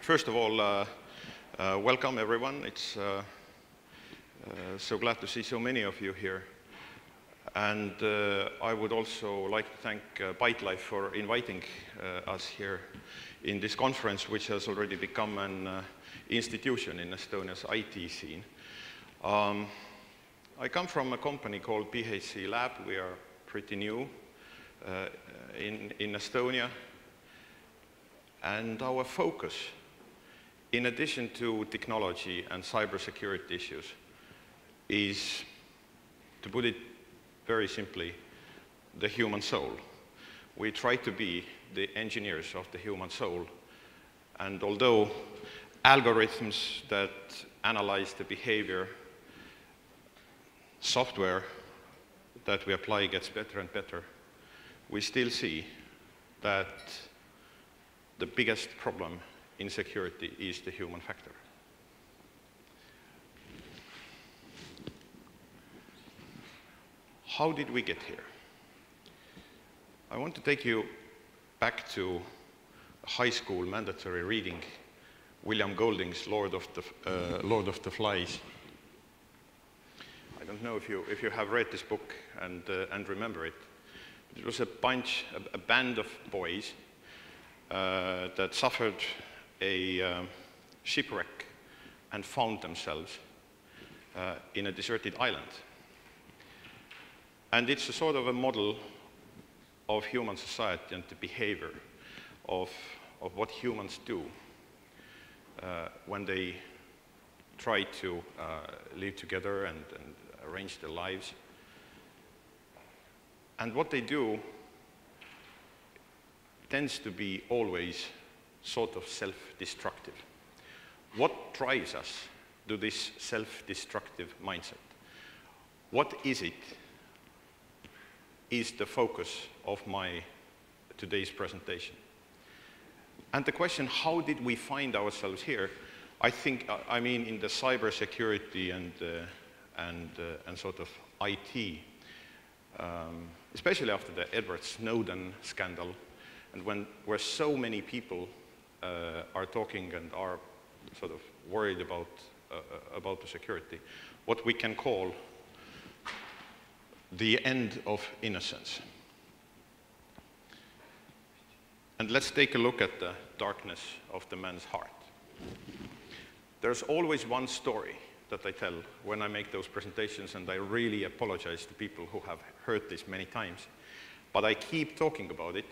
First of all, welcome everyone. It's so glad to see so many of you here. And I would also like to thank ByteLife for inviting us here in this conference, which has already become an institution in Estonia's IT scene. I come from a company called BHC Lab. We are pretty new in Estonia. And our focus, in addition to technology and cybersecurity issues, is, to put it very simply, the human soul. We try to be the engineers of the human soul. And although algorithms that analyze the behavior, software that we apply gets better and better, we still see that the biggest problem in security is the human factor. How did we get here? I want to take you back to high school mandatory reading, William Golding's Lord of the Flies. I don't know if you have read this book and remember it. It was a band of boys that suffered a shipwreck and found themselves in a deserted island. And it's a sort of a model of human society and the behavior of what humans do when they try to live together and arrange their lives. And what they do tends to be always sort of self-destructive. What drives us to this self-destructive mindset? What is it is the focus of my today's presentation. And the question, how did we find ourselves here? I think, I mean, in the cybersecurity and sort of IT, especially after the Edward Snowden scandal, and where so many people are talking and are sort of worried about the security, what we can call the end of innocence. And let's take a look at the darkness of the man's heart. There's always one story that I tell when I make those presentations, and I really apologize to people who have heard this many times, but I keep talking about it.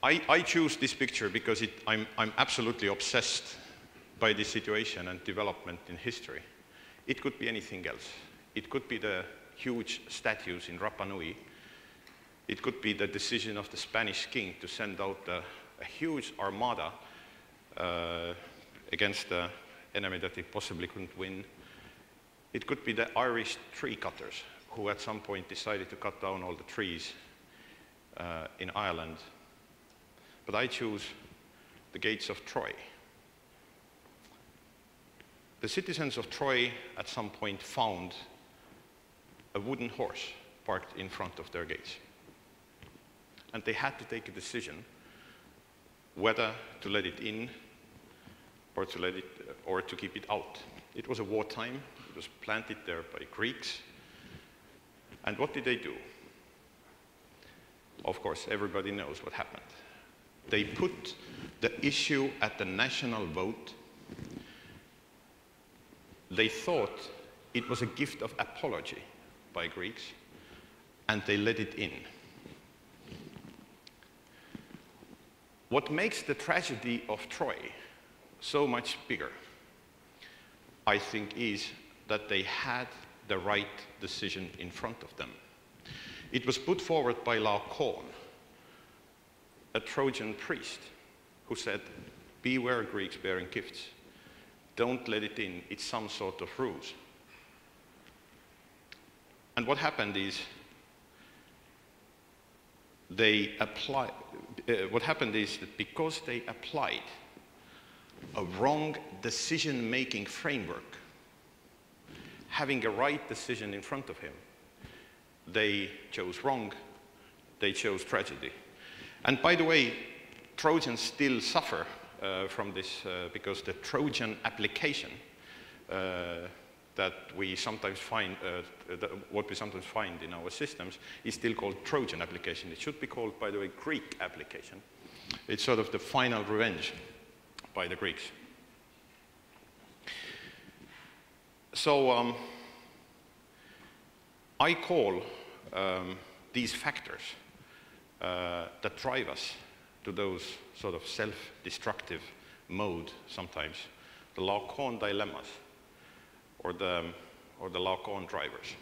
I choose this picture because I'm absolutely obsessed by this situation and development in history. It could be anything else. It could be the huge statues in Rapa Nui. It could be the decision of the Spanish king to send out a huge armada against the enemy that he possibly couldn't win. It could be the Irish tree cutters who at some point decided to cut down all the trees in Ireland. But I choose the gates of Troy. The citizens of Troy at some point found a wooden horse parked in front of their gates. And they had to take a decision whether to let it in or to keep it out. It was a wartime. It was planted there by Greeks. And what did they do? Of course, everybody knows what happened. They put the issue at the national vote. They thought it was a gift of apology by Greeks, and they let it in. What makes the tragedy of Troy so much bigger, I think, is that they had the right decision in front of them. It was put forward by Lauri, a Trojan priest, who said, beware Greeks bearing gifts. Don't let it in. It's some sort of ruse. And what happened is what happened is that because they applied a wrong decision-making framework, having a right decision in front of him, they chose wrong, they chose tragedy. And by the way, Trojans still suffer from this because the Trojan application that we sometimes find, what we sometimes find in our systems is still called Trojan application. It should be called, by the way, Greek application. It's sort of the final revenge by the Greeks. So I call these factors that drive us to those sort of self-destructive mode sometimes, the Lacan dilemmas, or the Lacan drivers.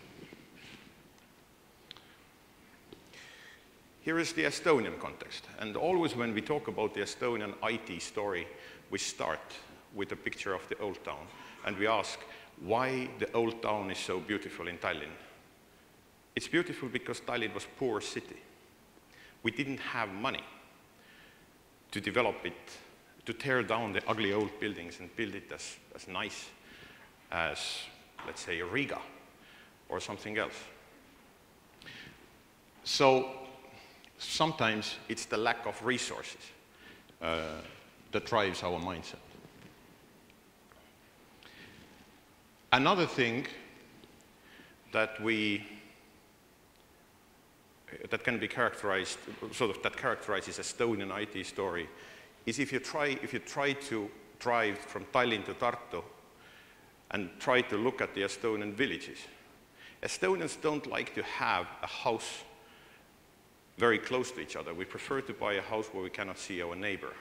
Here is the Estonian context, and always when we talk about the Estonian IT story, we start with a picture of the old town, and we ask why the old town is so beautiful in Tallinn. It's beautiful because Tallinn was a poor city. We didn't have money to develop it, to tear down the ugly old buildings and build it as nice as, let's say, Riga or something else. So sometimes it's the lack of resources that drives our mindset. Another thing that can be characterized, sort of that characterizes Estonian IT story, is if you try to drive from Tallinn to Tartu and try to look at the Estonian villages. Estonians don't like to have a house very close to each other. We prefer to buy a house where we cannot see our neighbor.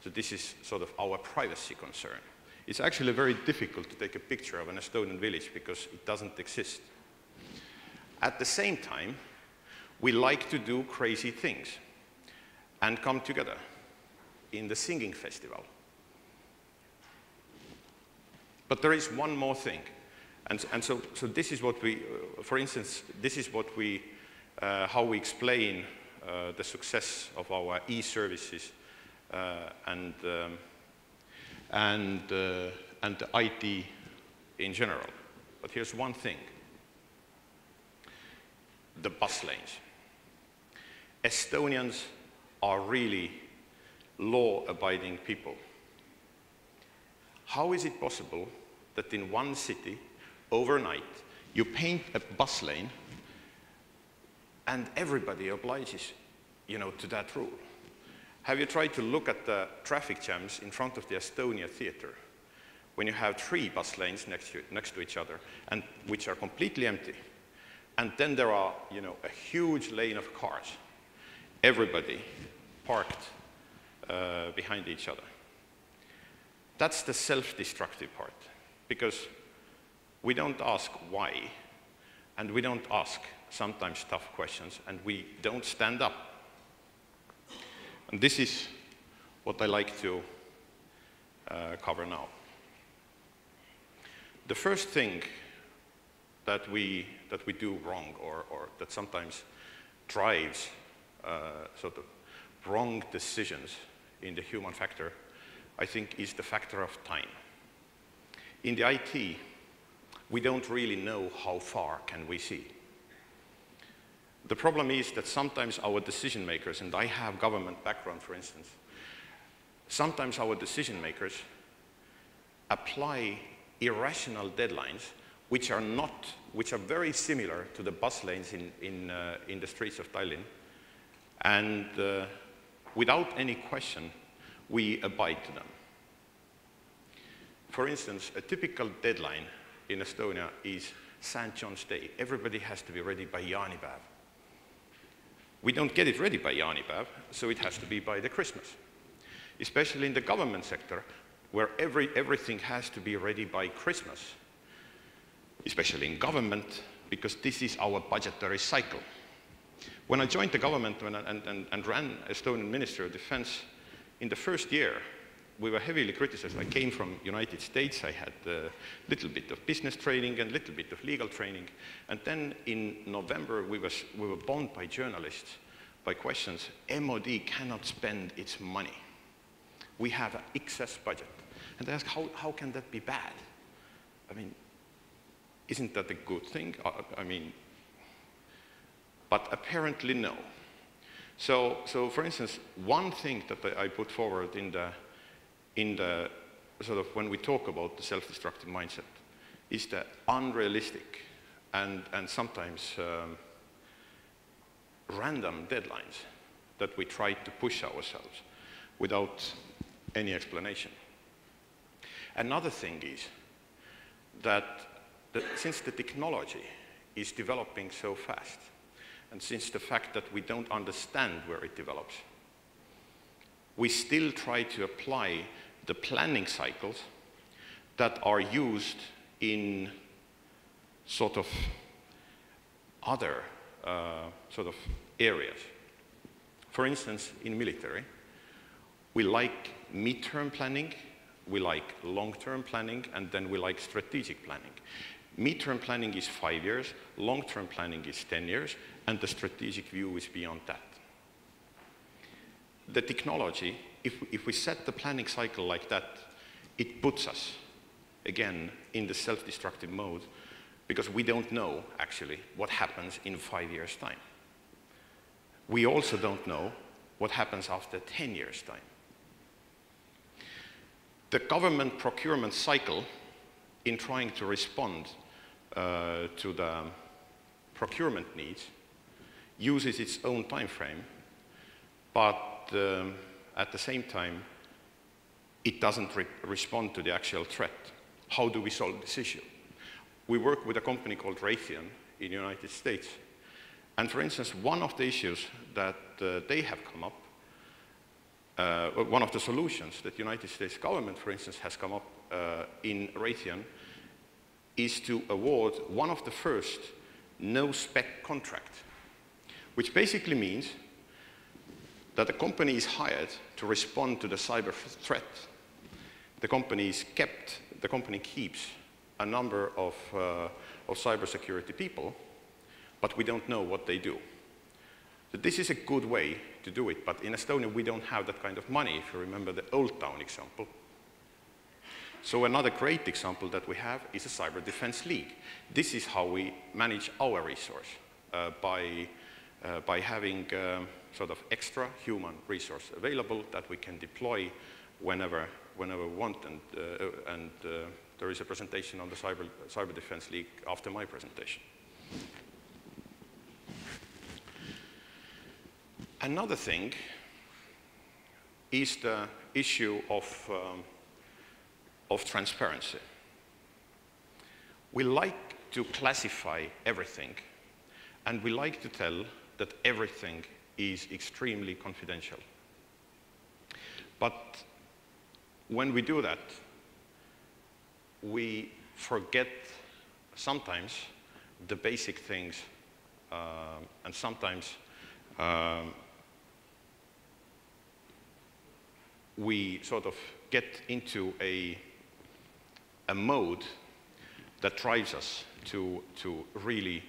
So this is sort of our privacy concern. It's actually very difficult to take a picture of an Estonian village because it doesn't exist. At the same time, we like to do crazy things and come together in the singing festival. But there is one more thing. And so this is what we, for instance, this is what we, how we explain the success of our e-services and the IT in general. But here's one thing. The bus lanes. Estonians are really law-abiding people. How is it possible that in one city, overnight, you paint a bus lane and everybody obliges, to that rule? Have you tried to look at the traffic jams in front of the Estonia Theatre when you have 3 bus lanes next to each other, and which are completely empty? And then there are, a huge lane of cars, everybody parked behind each other. That's the self-destructive part, because we don't ask why, and we don't ask sometimes tough questions, and we don't stand up. And this is what I like to cover now. The first thing that we do wrong, or that sometimes drives sort of wrong decisions in the human factor, I think, is the factor of time. In the IT, we don't really know how far can we see. The problem is that sometimes our decision makers, and I have government background, for instance, sometimes our decision makers apply irrational deadlines which are very similar to the bus lanes in the streets of Tallinn, and without any question, we abide to them. For instance, a typical deadline in Estonia is St. John's Day. Everybody has to be ready by jaanipäev. We don't get it ready by jaanipäev, so it has to be by the Christmas. Especially in the government sector, where everything has to be ready by Christmas. Especially in government, because this is our budgetary cycle. When I joined the government and ran Estonian Ministry of Defense, in the first year, we were heavily criticized. I came from United States. I had a little bit of business training and a little bit of legal training. And then in November, we were bombed by journalists by questions. MOD cannot spend its money. We have an excess budget. And I asked, how can that be bad? I mean, isn't that a good thing? But apparently no. So for instance, one thing that I put forward in in the sort of when we talk about the self-destructive mindset is the unrealistic and sometimes random deadlines that we try to push ourselves without any explanation. Another thing is that since the technology is developing so fast, and since the fact that we don't understand where it develops, we still try to apply the planning cycles that are used in sort of other sort of areas. For instance, in military, we like mid-term planning, we like long-term planning, and then we like strategic planning. Mid-term planning is 5 years, long-term planning is 10 years, and the strategic view is beyond that. The technology, if we set the planning cycle like that, it puts us, again, in the self-destructive mode, because we don't know, actually, what happens in 5 years' time. We also don't know what happens after 10 years' time. The government procurement cycle, in trying to respond to the procurement needs, uses its own time frame, but at the same time, it doesn't respond to the actual threat. How do we solve this issue? We work with a company called Raytheon in the United States. And for instance, one of the issues that they have come up, one of the solutions that the United States government, for instance, has come up in Raytheon is to award one of the first no-spec contract, which basically means that the company is hired to respond to the cyber threat. The company keeps a number of cybersecurity people, but we don't know what they do. So this is a good way to do it, but in Estonia we don't have that kind of money, if you remember the Old Town example. So another great example that we have is a Cyber Defense League. This is how we manage our resource, by having sort of extra human resource available that we can deploy whenever we want, and there is a presentation on the Cyber Defense League after my presentation. Another thing is the issue of transparency. We like to classify everything, and we like to tell that everything is extremely confidential. But when we do that, we forget sometimes the basic things, and sometimes we sort of get into a mode that drives us to really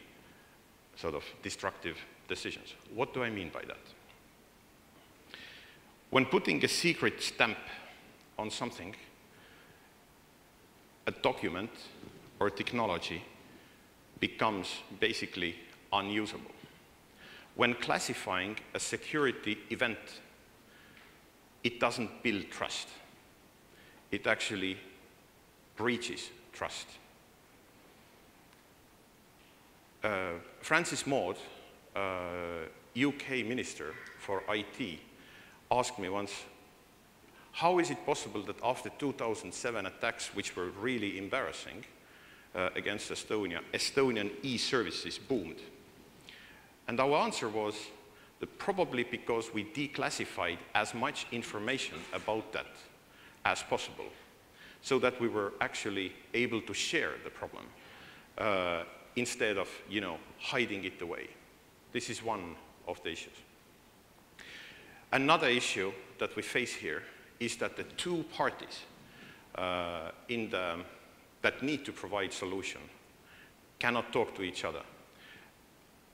sort of destructive decisions. What do I mean by that? When putting a secret stamp on something, a document or technology becomes basically unusable. When classifying a security event, it doesn't build trust. It actually breaches trust. Francis Maud, UK Minister for IT, asked me once, how is it possible that after 2007 attacks, which were really embarrassing against Estonia, Estonian e-services boomed? And our answer was that probably because we declassified as much information about that as possible, so that we were actually able to share the problem instead of, hiding it away. This is one of the issues. Another issue that we face here is that the two parties that need to provide solution cannot talk to each other.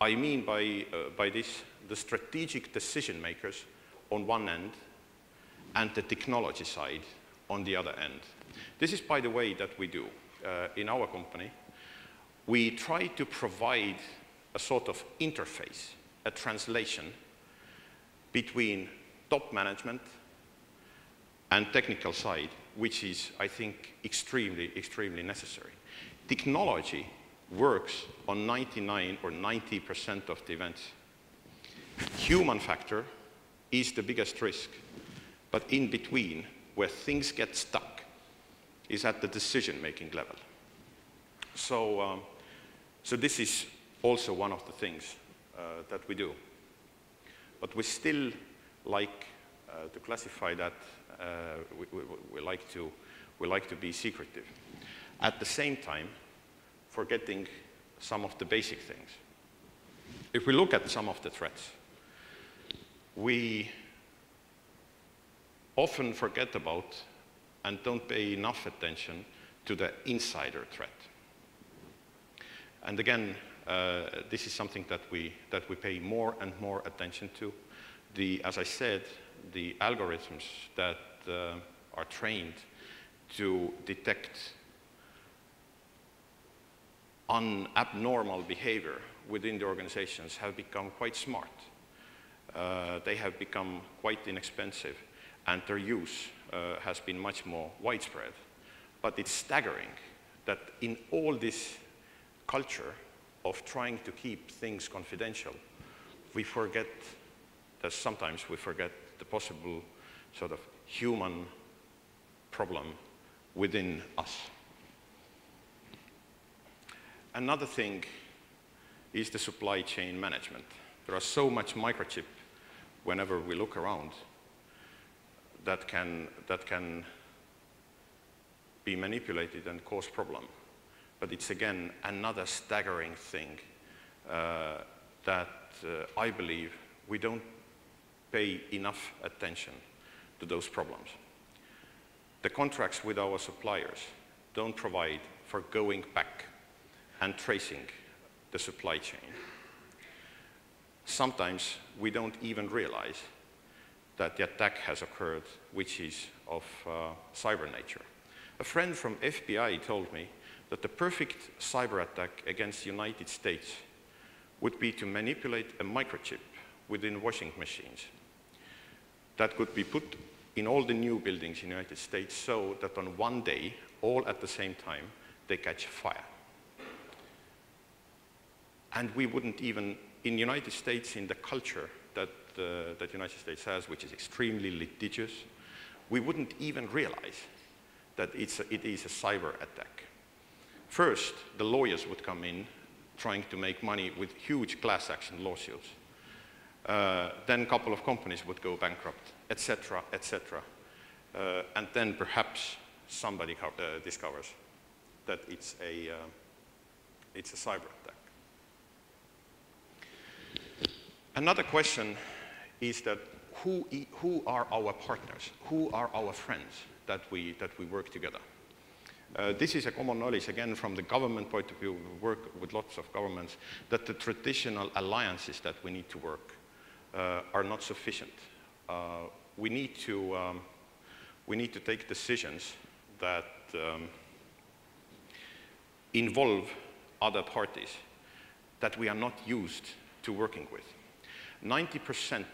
I mean by this the strategic decision makers on one end and the technology side on the other end. This is, by the way, that we do in our company. We try to provide a sort of interface, a translation between top management and technical side, which is, I think, extremely, extremely necessary. Technology works on 99 or 90% of the events. Human factor is the biggest risk, but in between, where things get stuck, is at the decision-making level. So this is also one of the things that we do. But we still like to classify that, we like to be secretive. At the same time, forgetting some of the basic things. If we look at some of the threats, we often forget about and don't pay enough attention to the insider threat. And again, this is something that we pay more and more attention to. As I said, the algorithms that are trained to detect abnormal behavior within the organizations have become quite smart. They have become quite inexpensive, and their use has been much more widespread. But it's staggering that in all this culture of trying to keep things confidential, we forget that sometimes we forget the possible sort of human problem within us. Another thing is the supply chain management. There are so much microchip whenever we look around that can be manipulated and cause problem. But it's again another staggering thing that I believe we don't pay enough attention to those problems. The contracts with our suppliers don't provide for going back and tracing the supply chain. Sometimes we don't even realize that the attack has occurred, which is of cyber nature. A friend from FBI told me that the perfect cyber attack against the United States would be to manipulate a microchip within washing machines that could be put in all the new buildings in the United States so that on one day, all at the same time, they catch fire. And we wouldn't even, in the United States, in the culture that the United States has, which is extremely litigious, we wouldn't even realize that it is a cyber attack. First, the lawyers would come in trying to make money with huge class action lawsuits. Then a couple of companies would go bankrupt, etc., etc. And then perhaps somebody discovers that it's a cyber attack. Another question is that who are our partners? Who are our friends that we work together? This is a common knowledge, again, from the government point of view. We work with lots of governments, that the traditional alliances that we need to work are not sufficient. We need to take decisions that involve other parties that we are not used to working with. 90%,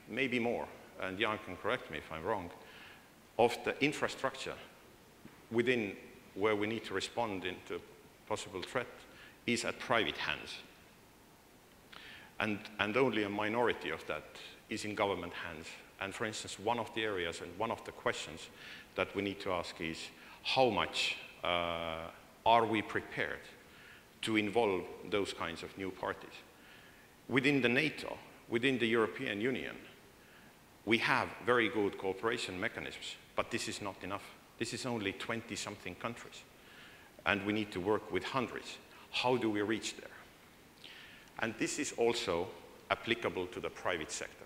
maybe more, and Jan can correct me if I'm wrong, of the infrastructure within where we need to respond into possible threat is at private hands. And only a minority of that is in government hands. And for instance, one of the areas and one of the questions that we need to ask is, how much are we prepared to involve those kinds of new parties? Within the NATO, within the European Union, we have very good cooperation mechanisms, but this is not enough. This is only 20-something countries, and we need to work with hundreds. How do we reach there? And this is also applicable to the private sector.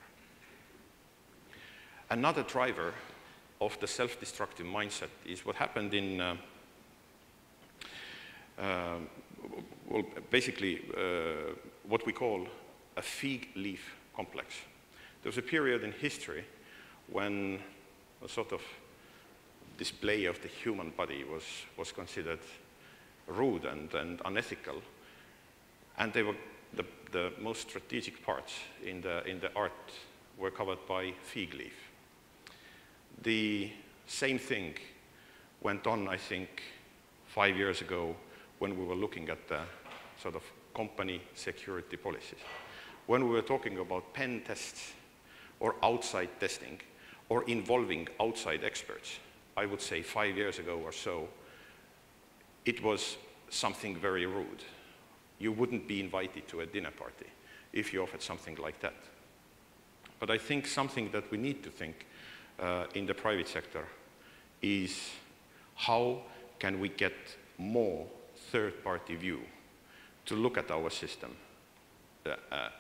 Another driver of the self-destructive mindset is what happened in, well, basically what we call a fig leaf complex. There was a period in history when a sort of display of the human body was considered rude and unethical, and they were the most strategic parts in the art were covered by fig leaf. The Same thing went on, I think, 5 years ago when we were looking at the sort of company security policies. When we were talking about pen tests or outside testing or involving outside experts, I would say 5 years ago or so, it was something very rude. You wouldn't be invited to a dinner party if you offered something like that. But I think something that we need to think in the private sector is how can we get more third-party view to look at our system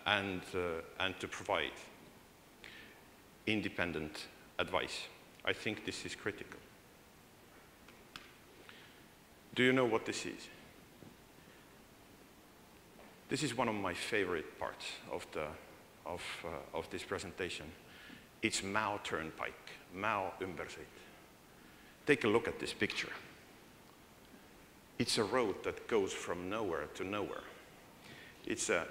and to provide independent advice. I think this is critical. Do you know what this is? This is one of my favorite parts of this presentation. It's Mal Turnpike, Mal ympärsõit. Take a look at this picture. It's a road that goes from nowhere to nowhere. It's a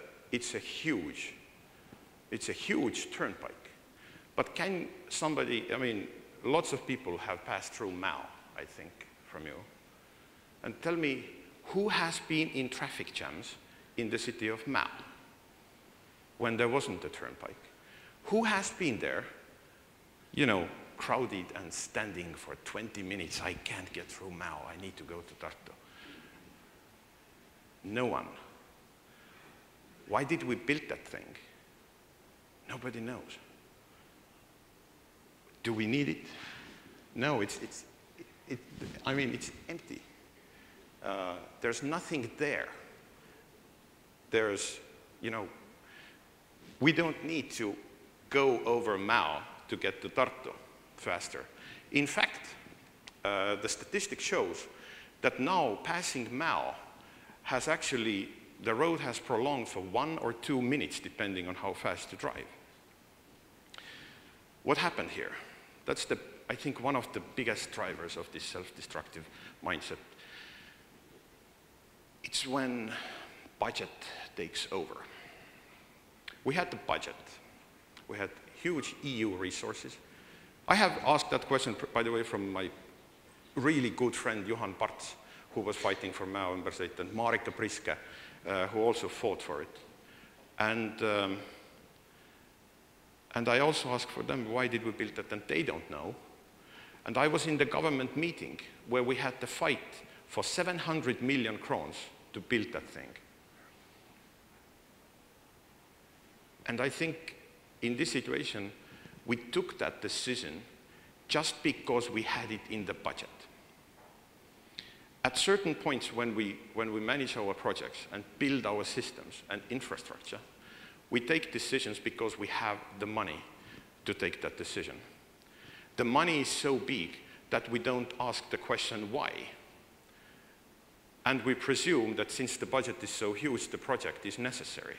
huge turnpike. But can somebody, I mean, lots of people have passed through Mal, I think, from you. And tell me, who has been in traffic jams in the city of Mal when there wasn't a turnpike? Who has been there, you know, crowded and standing for 20 minutes? I can't get through Mal, I need to go to Tartu. No one. Why did we build that thing? Nobody knows. Do we need it? No, I mean, it's empty. There's nothing there. There's, you know, we don't need to go over Mal to get to Tartu faster. In fact, the statistic shows that now passing Mal has actually, the road has prolonged for 1 or 2 minutes, depending on how fast you drive. What happened here? That's, I think, one of the biggest drivers of this self-destructive mindset. It's when budget takes over. We had the budget. We had huge EU resources. I have asked that question, by the way, from my really good friend Juhan Parts, who was fighting for Mal ympärsõit, and Marika Priske, who also fought for it. And I also asked for them, why did we build that? And they don't know. And I was in the government meeting where we had to fight for 700 million crowns to build that thing. And I think in this situation, we took that decision just because we had it in the budget. At certain points when we manage our projects and build our systems and infrastructure, we take decisions because we have the money to take that decision. The money is so big that we don't ask the question why. And we presume that since the budget is so huge, the project is necessary.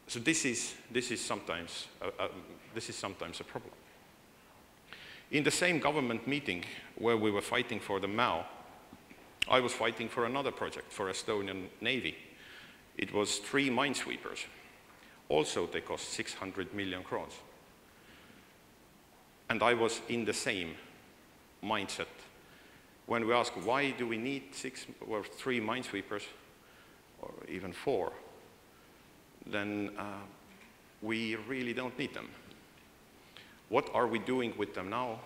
So this is sometimes a problem. In the same government meeting where we were fighting for the Mal, I was fighting for another project for Estonian Navy. It was 3 minesweepers. Also, they cost 600 million crowns. And I was in the same mindset. When we ask, why do we need 3 minesweepers, or even 4, then we really don't need them. What are we doing with them now?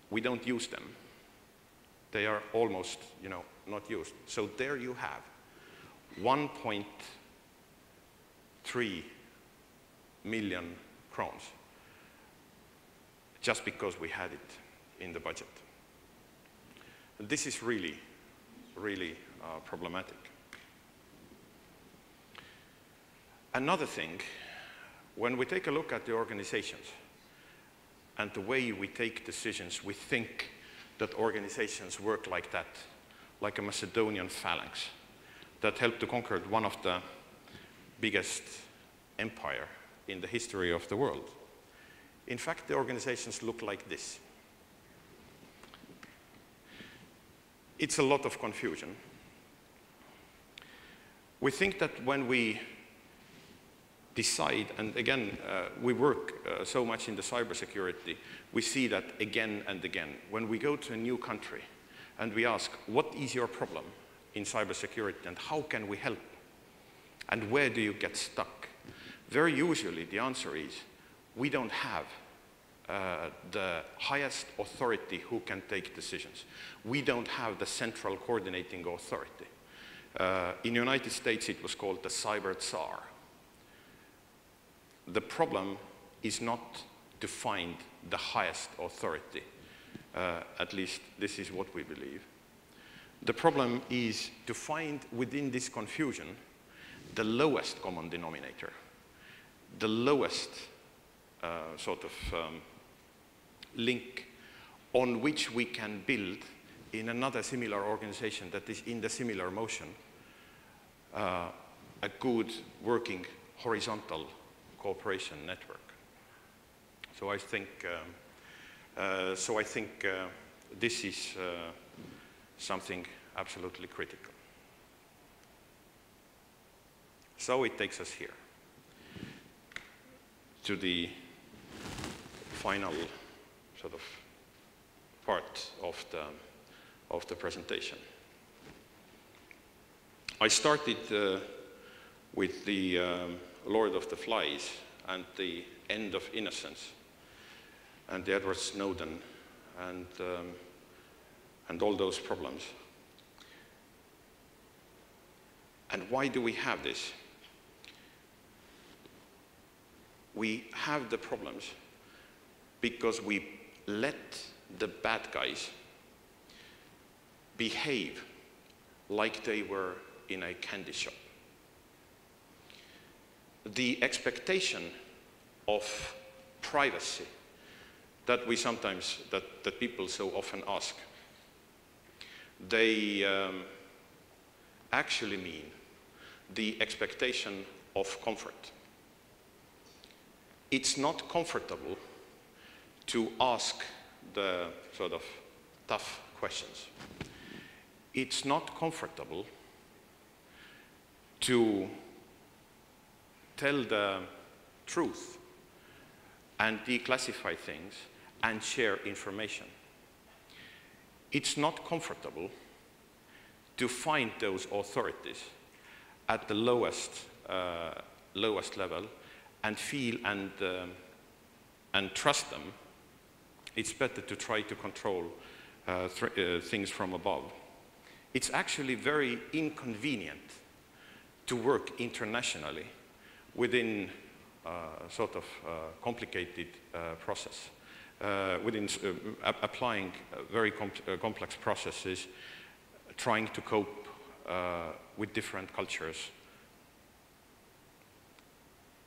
We don't use them. They are almost, you know, not used. So there you have 1.3 million crowns, just because we had it in the budget. This is really, really problematic. Another thing, when we take a look at the organizations and the way we take decisions, we think that organizations work like that, like a Macedonian phalanx that helped to conquer one of the biggest empire in the history of the world. In fact, the organizations look like this. It's a lot of confusion. We think that when we decide, and again, we work so much in the cybersecurity, we see that again and again. When we go to a new country and we ask, what is your problem in cybersecurity and how can we help? And where do you get stuck? Very usually the answer is, we don't have the highest authority who can take decisions. We don't have the central coordinating authority. In the United States, it was called the Cyber Tsar. The problem is not to find the highest authority. At least this is what we believe. The problem is to find within this confusion the lowest common denominator, the lowest link on which we can build in another similar organization that is in the similar motion a good working horizontal cooperation network. So I think this is something absolutely critical. So it takes us here to the final sort of part of the presentation. I started with the Lord of the Flies and the end of innocence and the Edward Snowden and all those problems. And why do we have this? We have the problems because we let the bad guys behave like they were in a candy shop. The expectation of privacy that we sometimes, that people so often ask, they actually mean the expectation of comfort. It's not comfortable to ask the sort of tough questions. It's not comfortable to tell the truth and declassify things and share information. It's not comfortable to find those authorities at the lowest level and feel and trust them. It's better to try to control things from above. It's actually very inconvenient to work internationally within sort of complicated process, within applying very complex processes, trying to cope with different cultures.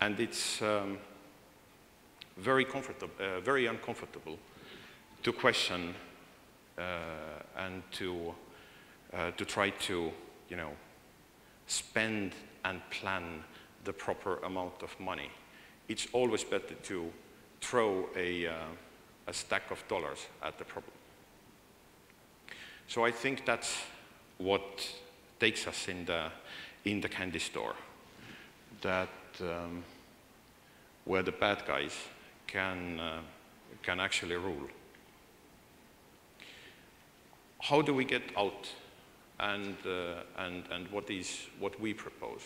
And it's very uncomfortable to question and to try to, spend and plan the proper amount of money. It's always better to throw a stack of dollars at the problem. So I think that's what takes us in the candy store, that where the bad guys can actually rule. How do we get out, and what we propose?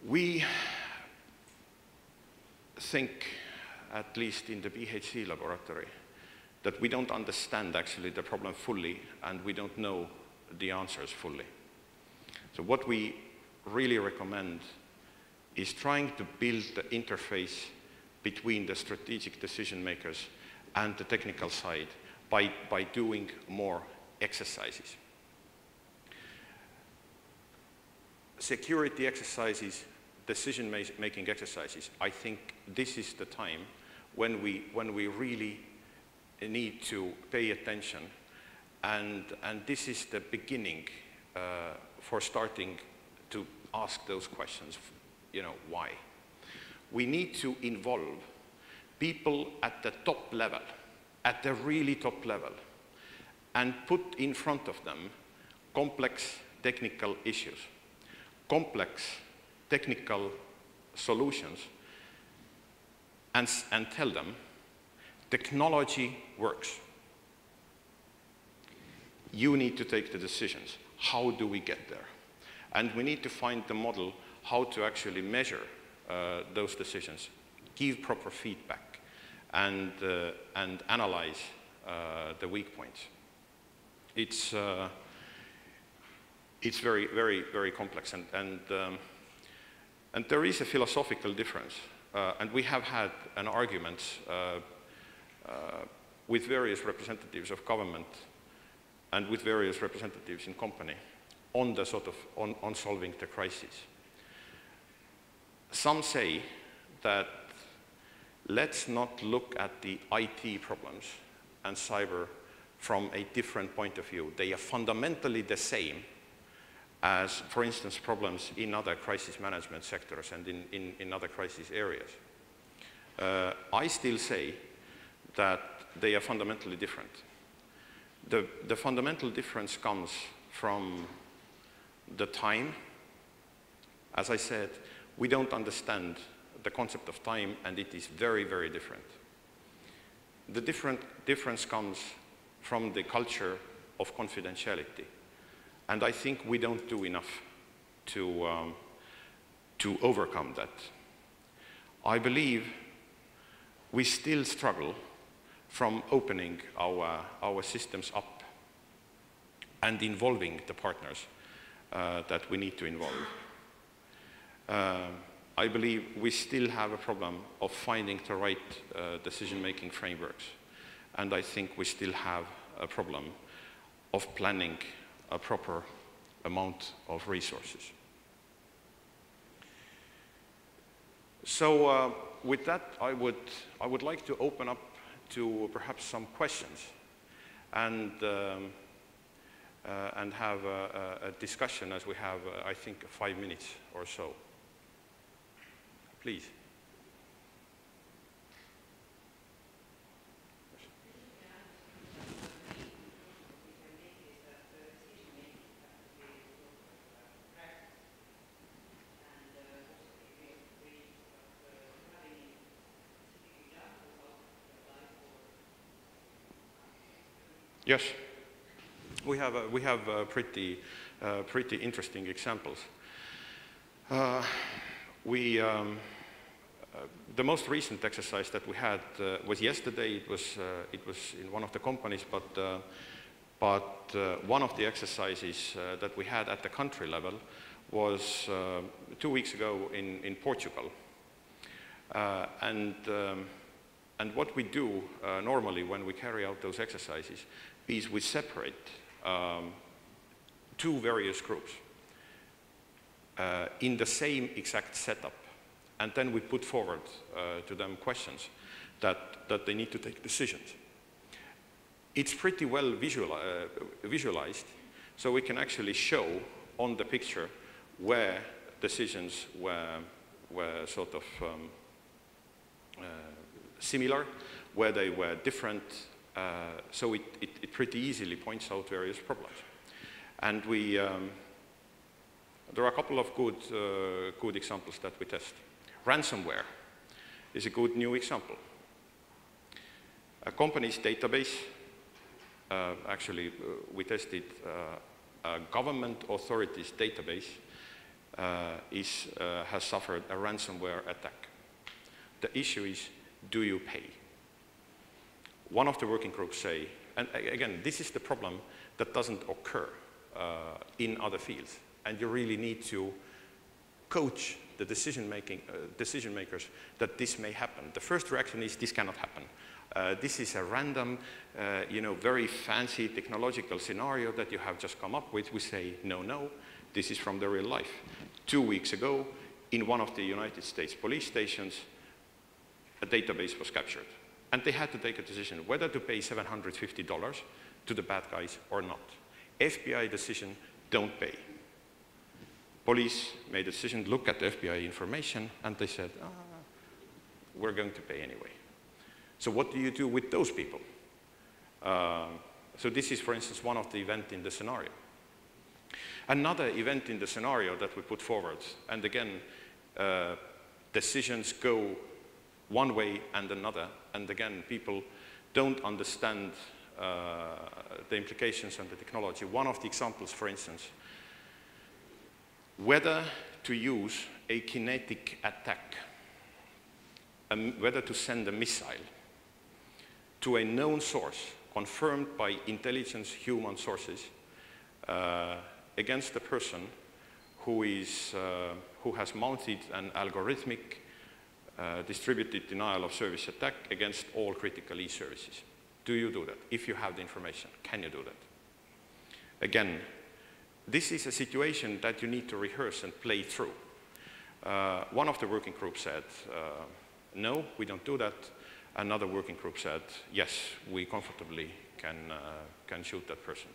We think, at least in the BHC laboratory, that we don't understand actually the problem fully, and we don't know the answers fully. So what we really recommend is trying to build the interface between the strategic decision makers and the technical side by doing more exercises. Security exercises, decision-making exercises, I think this is the time when we really need to pay attention, and this is the beginning for starting to ask those questions, why? We need to involve people at the top level, at the really top level, and put in front of them complex technical issues, complex technical solutions and tell them, technology works. You need to take the decisions. How do we get there? And we need to find the model how to actually measure those decisions, give proper feedback, and analyze the weak points. It's very, very, very complex, and there is a philosophical difference, and we have had an argument with various representatives of government and with various representatives in company on the sort of on solving the crisis. Some say that let's not look at the IT problems and cyber from a different point of view. They are fundamentally the same as, for instance, problems in other crisis management sectors and in other crisis areas. I still say that they are fundamentally different. The fundamental difference comes from the time. As I said, we don't understand the concept of time, and it is very, very different. The difference comes from the culture of confidentiality, and I think we don't do enough to overcome that. I believe we still struggle from opening our systems up and involving the partners that we need to involve. I believe we still have a problem of finding the right decision-making frameworks, and I think we still have a problem of planning a proper amount of resources. So with that, I would like to open up to perhaps some questions and have a discussion, as we have, I think, 5 minutes or so. Please. Yes, we have pretty interesting examples. The most recent exercise that we had was yesterday. It was in one of the companies, but one of the exercises that we had at the country level was 2 weeks ago in Portugal. And what we do normally when we carry out those exercises is we separate two various groups in the same exact setup, and then we put forward to them questions that they need to take decisions. It's pretty well visualized, so we can actually show on the picture where decisions were sort of similar, where they were different, so it pretty easily points out various problems. And there are a couple of good examples that we test. Ransomware is a good new example. A company's database, actually we tested a government authority's database has suffered a ransomware attack. The issue is, do you pay? One of the working groups say, and again, this is the problem that doesn't occur in other fields, and you really need to coach the decision makers that this may happen. The first reaction is, this cannot happen. This is a random, very fancy technological scenario that you have just come up with. We say, no, this is from the real life. 2 weeks ago, in one of the United States police stations, a database was captured. And they had to take a decision whether to pay $750 to the bad guys or not. FBI decision, don't pay. Police made a decision, look at the FBI information, and they said, we're going to pay anyway. So what do you do with those people? So this is, for instance, one of the events in the scenario. Another event in the scenario that we put forward, and again, decisions go one way and another, and again, people don't understand the implications and the technology. One of the examples, for instance, whether to use a kinetic attack, whether to send a missile to a known source, confirmed by intelligence human sources, against a person who has mounted an algorithmic distributed denial of service attack against all critical e-services. Do you do that? If you have the information, can you do that? Again, this is a situation that you need to rehearse and play through. One of the working groups said, no, we don't do that. Another working group said, yes, we comfortably can shoot that person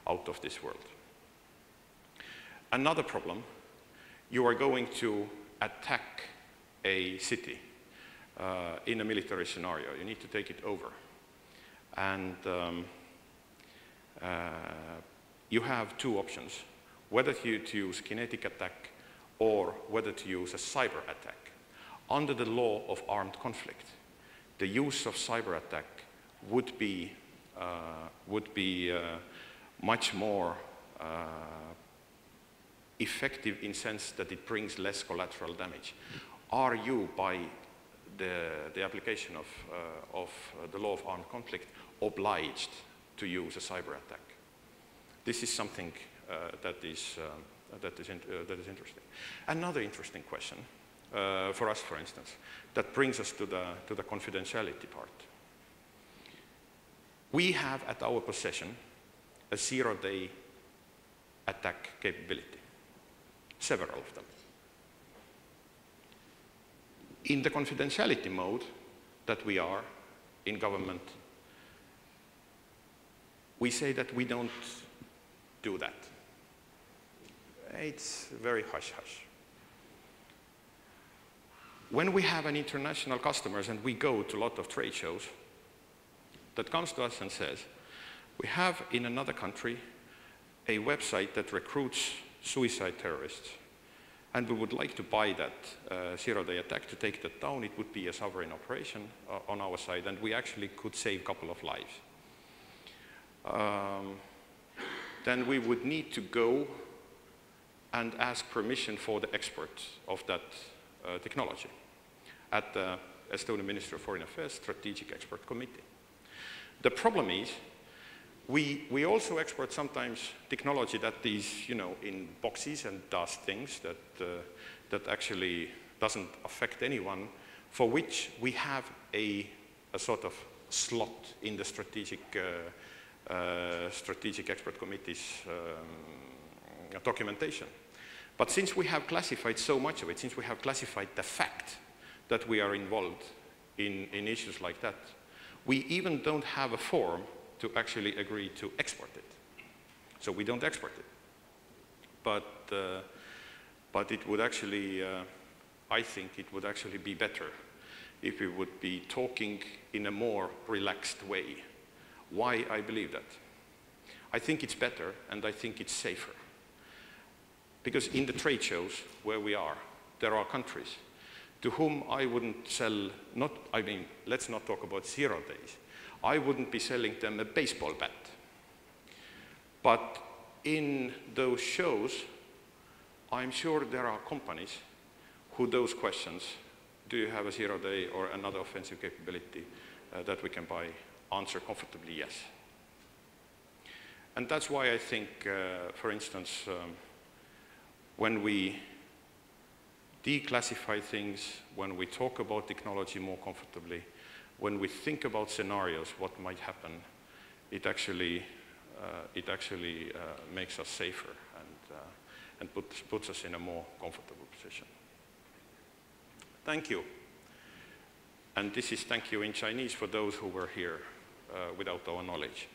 out of this world. Another problem, you are going to attack a city in a military scenario. You need to take it over. And you have two options, whether to use kinetic attack or whether to use a cyber attack. Under the law of armed conflict, the use of cyber attack would be much more effective in the sense that it brings less collateral damage. Are you, by the application of the law of armed conflict, obliged to use a cyber attack? This is something that is interesting. Another interesting question for us, for instance, that brings us to the confidentiality part. We have at our possession a zero-day attack capability, several of them. In the confidentiality mode that we are in government, we say that we don't do that. It's very hush-hush. When we have an international customers and we go to a lot of trade shows, that comes to us and says, we have in another country a website that recruits suicide terrorists, and we would like to buy that zero-day attack to take that down. It would be a sovereign operation on our side, and we actually could save a couple of lives. Then we would need to go and ask permission for the expert of that technology at the Estonian Ministry of Foreign Affairs Strategic Expert Committee. The problem is, we also export sometimes technology that is, you know, in boxes and does things that actually doesn't affect anyone, for which we have a sort of slot in the strategic expert committee's documentation. But since we have classified so much of it, since we have classified the fact that we are involved in issues like that, we even don't have a form to actually agree to export it. So we don't export it. But it would actually, I think it would actually be better if we would be talking in a more relaxed way. Why I believe that? I think it's better and I think it's safer. Because in the trade shows where we are, there are countries to whom I wouldn't sell, let's not talk about 0 days. I wouldn't be selling them a baseball bat. But in those shows, I'm sure there are companies who those questions, do you have a 0-day or another offensive capability that we can buy, answer comfortably yes. And that's why I think, for instance, when we declassify things, when we talk about technology more comfortably, when we think about scenarios, what might happen, it actually makes us safer and puts us in a more comfortable position. Thank you. And this is thank you in Chinese for those who were here without our knowledge.